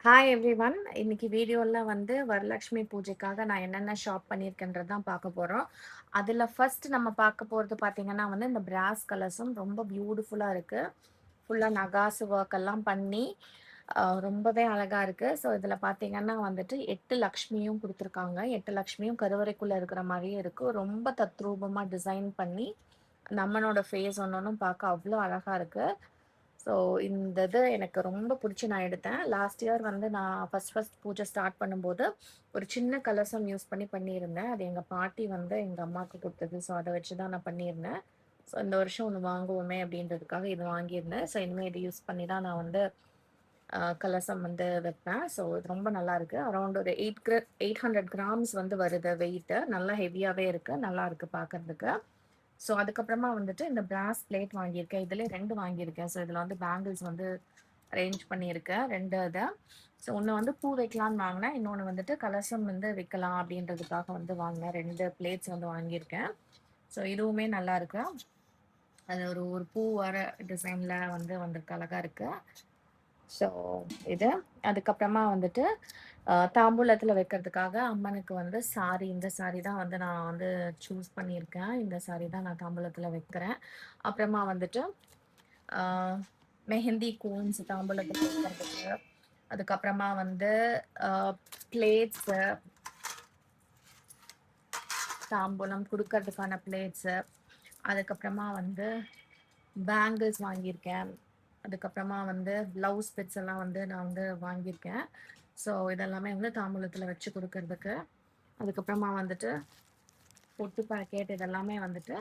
Hi everyone. இன்னைக்கு வீடியோல வந்து வரலட்சுமி பூஜைக்காக நான் என்னென்ன ஷாப் பண்ணியிருக்கேன்றது தான் பார்க்க போறோம். அதுல ஃபர்ஸ்ட் நம்ம பார்க்க போறது பார்த்தீங்கன்னா வந்து இந்த பிராஸ் கலர்ஸும் ரொம்ப பியூட்டிஃபுல்லா இருக்கு. ஃபுல்லா நகாசு ஒர்க் எல்லாம் பண்ணி ரொம்பவே அழகா இருக்கு. ஸோ இதுல பார்த்தீங்கன்னா வந்துட்டு 8 லக்ஷ்மியும் குடுத்துருக்காங்க. 8 லக்ஷ்மியும் கருவறைக்குள்ள இருக்கிற மாரியே இருக்கு. ரொம்ப தத்ரூபமா டிசைன் பண்ணி அந்த அம்மனோட ஃபேஸ் ஒன்னொன்னும் பார்க்க அவ்ளோ அழகா இருக்கு. ஸோ இந்த இது எனக்கு ரொம்ப புடிச்சு நான் எடுத்தேன். லாஸ்ட் இயர் வந்து நான் ஃபர்ஸ்ட் பூஜை ஸ்டார்ட் பண்ணும்போது, ஒரு சின்ன கலசம் யூஸ் பண்ணி பண்ணியிருந்தேன். அது எங்க பாட்டி வந்து எங்க அம்மாக்கு குடுத்தது. ஸோ அத வச்சு தான் நான் பண்ணியிருந்தேன். ஸோ இந்த வருஷம் ஒண்ணு வாங்குவோமே அப்படின்றதுக்காக இது வாங்கியிருந்தேன். ஸோ இனிமே இது யூஸ் பண்ணி தான் நான் வந்து கலசம் வந்து வைப்பேன். ஸோ இது ரொம்ப நல்லாயிருக்கு. அரவுண்ட் ஒரு 800 கிராம்ஸ் வந்து வருது வெயிட்டு. நல்லா ஹெவியாவே இருக்கு. நல்லாயிருக்கு பார்க்கறதுக்கு. ஸோ அதுக்கப்புறமா வந்துட்டு இந்த பிராஸ் பிளேட் வாங்கியிருக்கேன். இதுலயே 2 வாங்கியிருக்கேன். ஸோ இதுல வந்து பேங்கிள்ஸ் வந்து அரேஞ்ச் பண்ணியிருக்கேன். 2 இத. ஸோ ஒண்ணு வந்து பூ வைக்கலான்னு வாங்குனேன். இன்னொன்னு வந்துட்டு கலசம் வந்து வைக்கலாம் அப்படின்றதுக்காக வந்து வாங்குனேன். 2 பிளேட்ஸ் வந்து வாங்கியிருக்கேன். ஸோ இதுவுமே நல்லா இருக்கு. அது ஒரு ஒரு பூ வர டிசைன்ல வந்து வந்திருக்கு. அழகா இருக்கு. ஸோ இது. அதுக்கப்புறமா வந்துட்டு தாம்பூலத்தில வைக்கிறதுக்காக அம்மனுக்கு வந்து சாரி இந்த சாரி தான் வந்து நான் வந்து சூஸ் பண்ணியிருக்கேன். இந்த சாரி தான் நான் தாம்பூலத்தில வைக்கிறேன். அப்புறமா வந்துட்டு ஆ மெஹந்தி கோன்ஸ் தாம்பூலத்தில வைக்கிறதுக்கு. அதுக்கப்புறமா வந்து அ பிளேட்ஸு, தாம்பூலம் குடுக்கறதுக்கான பிளேட்ஸு, அதுக்கப்புறமா வந்து பேங்கிள்ஸ் வாங்கியிருக்கேன். அதுக்கப்புறமா வந்து பிளவுஸ் பிட்ஸ் எல்லாம் வந்து நான் வந்து வாங்கியிருக்கேன். ஸோ இதெல்லாமே வந்து தாம்பூலத்தில வச்சு குடுக்கறதுக்கு. அதுக்கப்புறமா வந்துட்டு பொட்டு பாக்கெட் இதெல்லாமே வந்துட்டு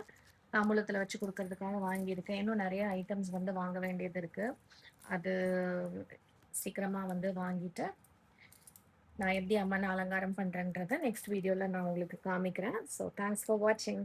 தாம்பூலத்தில வச்சு குடுக்கறதுக்காக வாங்கியிருக்கேன். இன்னும் நெறைய ஐட்டம்ஸ் வந்து வாங்க வேண்டியது இருக்கு. அது சீக்கிரமா வந்து வாங்கிட்டு, நான் எப்படி அம்மன அலங்காரம் பண்றேன்றத நெக்ஸ்ட் வீடியோல நான் உங்களுக்கு காமிக்கிறேன். ஸோ தேங்க்ஸ் ஃபார் வாட்சிங்.